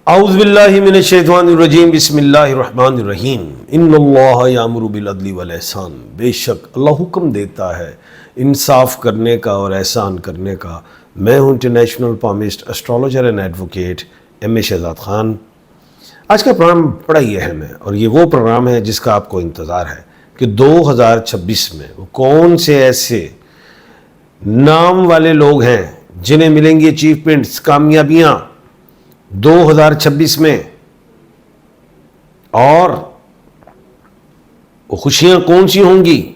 औज़ुबिल्लाहि मिनश्शैतानिर्रजीम बिस्मिल्लाहिर्रहमानिर्रहीम इन्नल्लाह यामुरु बिल अदली वल एहसान। बेशक अल्लाह हुक्म देता है इंसाफ करने का और एहसान करने का। मैं हूँ international palmist astrologer and advocate M A Shahzad Khan. आज का प्रोग्राम बड़ा ही अहम है और ये वो प्रोग्राम है जिसका आपको इंतज़ार है कि 2026 में वो कौन से ऐसे नाम वाले लोग हैं जिन्हें मिलेंगी अचीवमेंट्स, कामयाबियाँ 2026 में, और वो खुशियां कौन सी होंगी।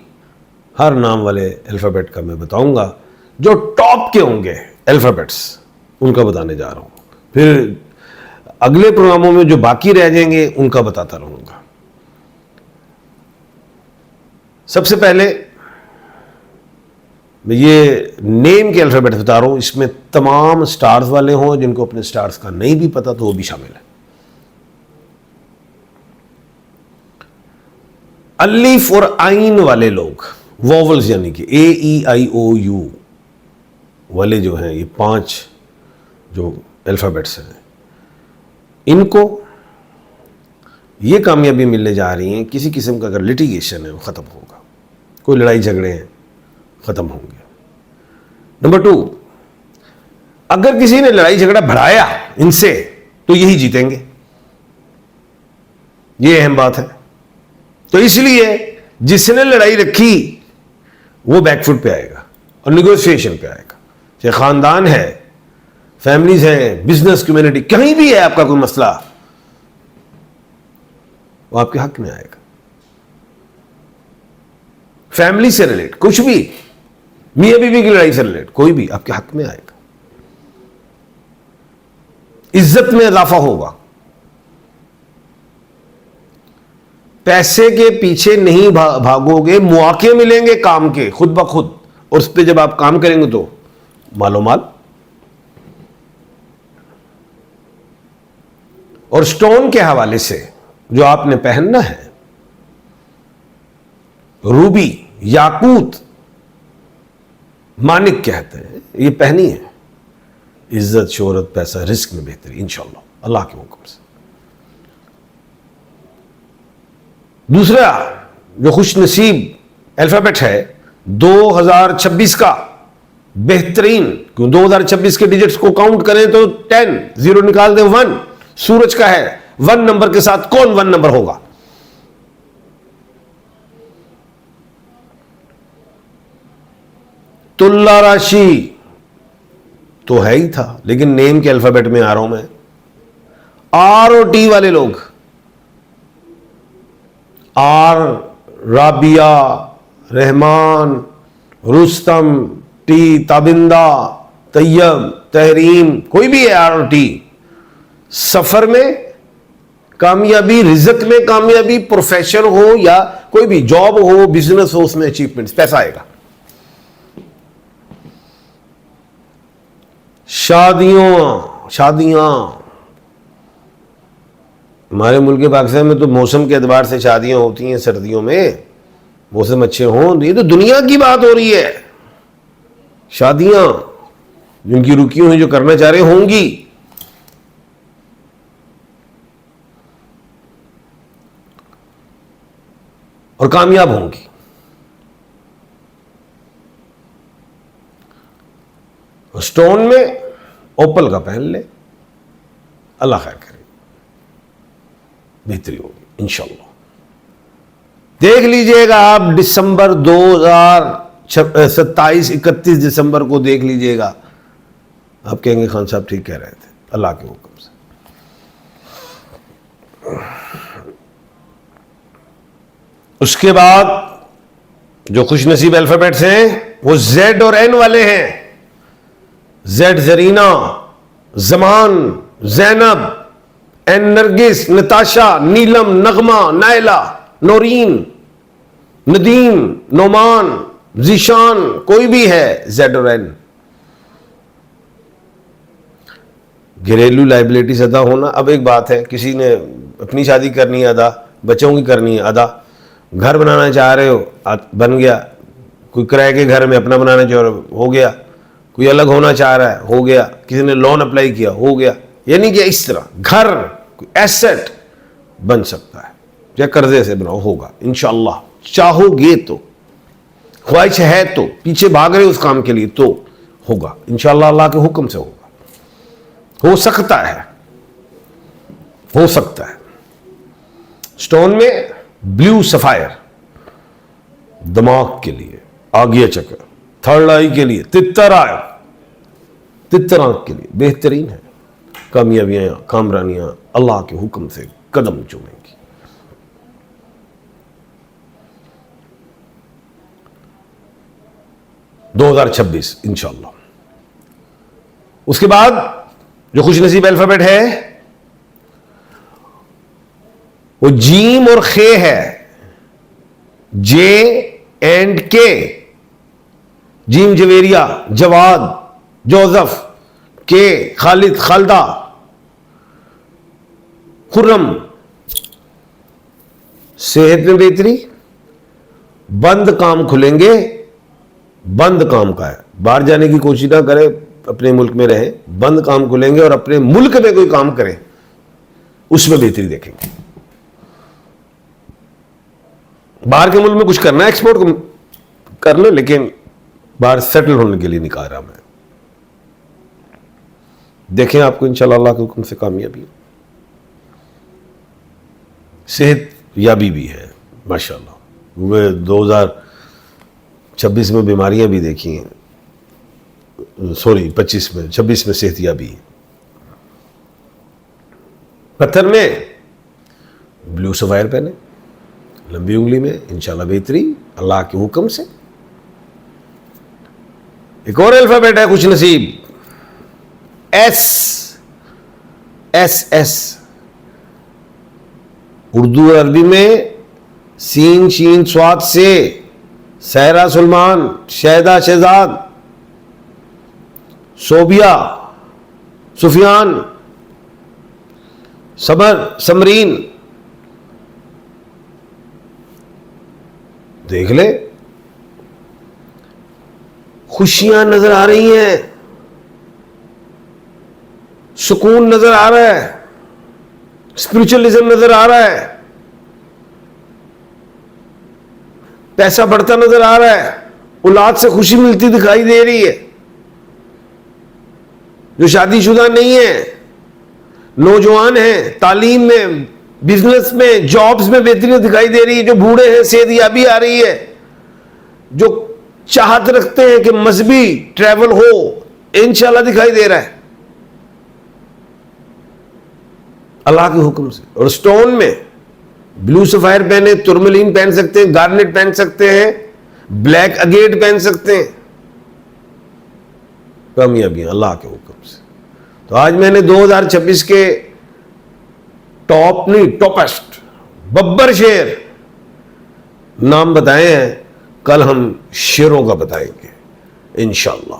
हर नाम वाले अल्फ़ाबेट का मैं बताऊंगा। जो टॉप के होंगे अल्फ़ाबेट्स उनका बताने जा रहा हूं, फिर अगले प्रोग्रामों में जो बाकी रह जाएंगे उनका बताता रहूंगा। सबसे पहले मैं ये नेम के अल्फ़ाबेट बता रहा हूं, इसमें तमाम स्टार्स वाले हों, जिनको अपने स्टार्स का नहीं भी पता तो वो भी शामिल है। अलिफ और आइन वाले लोग, वोवल्स यानी कि AEIOU वाले जो हैं, ये 5 जो अल्फ़ाबेट्स हैं, इनको ये कामयाबी मिलने जा रही है। किसी किस्म का अगर लिटिगेशन है वो ख़त्म होगा, कोई लड़ाई झगड़े हैं ख़त्म होंगे। नंबर 2, अगर किसी ने लड़ाई झगड़ा बढ़ाया इनसे तो यही जीतेंगे, ये अहम बात है। तो इसलिए जिसने लड़ाई रखी वो बैकफुट पे आएगा और निगोशिएशन पे आएगा। चाहे खानदान है, फैमिलीज हैं, बिजनेस कम्युनिटी, कहीं भी है आपका कोई मसला, वो आपके हक में आएगा। फैमिली से रिलेट कुछ भी, मियां बीवी की लड़ाई से रिलेट कोई भी आपके हक में आएगा। इज्जत में इजाफा होगा। पैसे के पीछे नहीं भागोगे, मौके मिलेंगे काम के खुद ब खुद, और उस पर जब आप काम करेंगे तो मालो माल। और स्टोन के हवाले से जो आपने पहनना है, रूबी, याकूत, मानिक कहते हैं, ये पहनी है। इज्जत, शोहरत, पैसा, रिस्क में बेहतरी इंशाअल्लाह अल्लाह के हुक्म से। दूसरा जो खुश नसीब अल्फ़ाबेट है 2026 का बेहतरीन, क्यों 2026 के डिजिट्स को काउंट करें तो 10, 0 निकाल दें 1, सूरज का है। 1 नंबर के साथ कौन 1 नंबर होगा? तुला राशि तो है ही था, लेकिन नेम के अल्फाबेट में आ रहा हूं मैं। आर और टी वाले लोग, आर राबिया, रहमान, रुस्तम, टी ताबिंदा, तैयब, तहरीम, कोई भी है आर और टी। सफर में कामयाबी, रिजक में कामयाबी, प्रोफेशन हो या कोई भी जॉब हो, बिजनेस हो, उसमें अचीवमेंट्स, पैसा आएगा। शादियां हमारे मुल्क पाकिस्तान में तो मौसम के एतबार से शादियां होती हैं। सर्दियों में मौसम अच्छे हों, ये तो दुनिया की बात हो रही है। शादियां जिनकी रुकी हुई, जो करना चाह रहे होंगी। और कामयाब होंगी। स्टोन में ओपल का पहन ले, अल्लाह खैर करे, बेहतरी होगी इंशाअल्लाह। देख लीजिएगा आप दिसंबर 2027, 31 दिसंबर को देख लीजिएगा, आप कहेंगे खान साहब ठीक कह रहे थे, अल्लाह के हुक्म से। उसके बाद जो खुशनसीब अल्फाबेट्स हैं वो Z और N वाले हैं। Z जरीना, जमान, जैनब, एन नरगिस, नताशा, नीलम, नगमा, नायला, नौरीन, नदीम, नोमान, जीशान, कोई भी है Z और N। घरेलू लाइबिलिटीज अदा होना। अब एक बात है, किसी ने अपनी शादी करनी है अदा, बच्चों की करनी है अदा, घर बनाना चाह रहे हो बन गया, कोई किराए के घर में अपना बनाना चाह रहे हो, हो गया, कोई अलग होना चाह रहा है, हो गया, किसी ने लोन अप्लाई किया, हो गया, यानी कि इस तरह घर एसेट बन सकता है, या कर्जे से बनाओ, होगा इंशाअल्लाह। चाहोगे तो, ख्वाहिश है तो, पीछे भाग रहे उस काम के लिए तो होगा इंशाअल्लाह, अल्लाह के हुक्म से होगा। हो सकता है, हो सकता है। स्टोन में ब्लू सफायर दिमाग के लिए, आगे चक्कर, थर्ड आई के लिए, तितर आंख के लिए बेहतरीन है। कामयाबियां, कामरानियां अल्लाह के हुक्म से कदम चूमेंगी। $2026 इंशाअल्लाह। उसके बाद जो खुश नसीब अल्फाबेट है वो जीम और खे है, J&K। Gym Javeria, Jawad, Joseph, के खालिद, खालदा, खुर्रम। सेहत में बेहतरी, बंद काम खुलेंगे, बंद काम का है, बाहर जाने की कोशिश ना करें, अपने मुल्क में रहे, बंद काम खुलेंगे और अपने मुल्क में कोई काम करें, उसमें बेहतरी देखेंगे। बाहर के मुल्क में कुछ करना है, एक्सपोर्ट कर लो, लेकिन बाहर सेटल होने के लिए नहीं कह रहा मैं। देखें आपको इंशाअल्लाह अल्लाह के हुक्म से कामयाबी। सेहत याबी भी है माशाअल्लाह। वे 2026 में बीमारियां भी देखी हैं, सॉरी 25 में, 26 में सेहत याबी है। पत्थर में ब्लू सफायर पहने, लंबी उंगली में इंशाल्लाह बेहतरी अल्लाह के हुक्म से। एक और अल्फाबेट है खुश नसीब, एस। उर्दू और अरबी में सीन शीन स्वाद से, सहरा सुलमान, शहदा शहजाद, सोबिया, सुफियान, समर, समरीन। देख ले, खुशियां नजर आ रही हैं, सुकून नजर आ रहा है, स्पिरिचुअलिज्म नजर आ रहा है, पैसा बढ़ता नजर आ रहा है, औलाद से खुशी मिलती दिखाई दे रही है। जो शादीशुदा नहीं है, नौजवान हैं, तालीम में, बिजनेस में, जॉब्स में बेहतरी दिखाई दे रही है। जो बूढ़े हैं, सेहतयाबी आ रही है। जो चाहत रखते हैं कि मजहबी ट्रैवल हो, इंशाल्लाह दिखाई दे रहा है अल्लाह के हुक्म से। और स्टोन में ब्लू सफायर पहने, तुर्मलिन पहन सकते हैं, गार्नेट पहन सकते हैं, ब्लैक अगेट पहन सकते हैं, कामयाबी अल्लाह के हुक्म से। तो आज मैंने 2026 के टॉप नहीं, टॉपेस्ट बब्बर शेर नाम बताए हैं। कल हम शेरों का बताएंगे इंशाअल्लाह।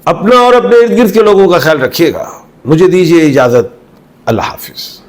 अपना और अपने इर्द गिर्द के लोगों का ख्याल रखिएगा। मुझे दीजिए इजाजत, अल्लाह हाफिज।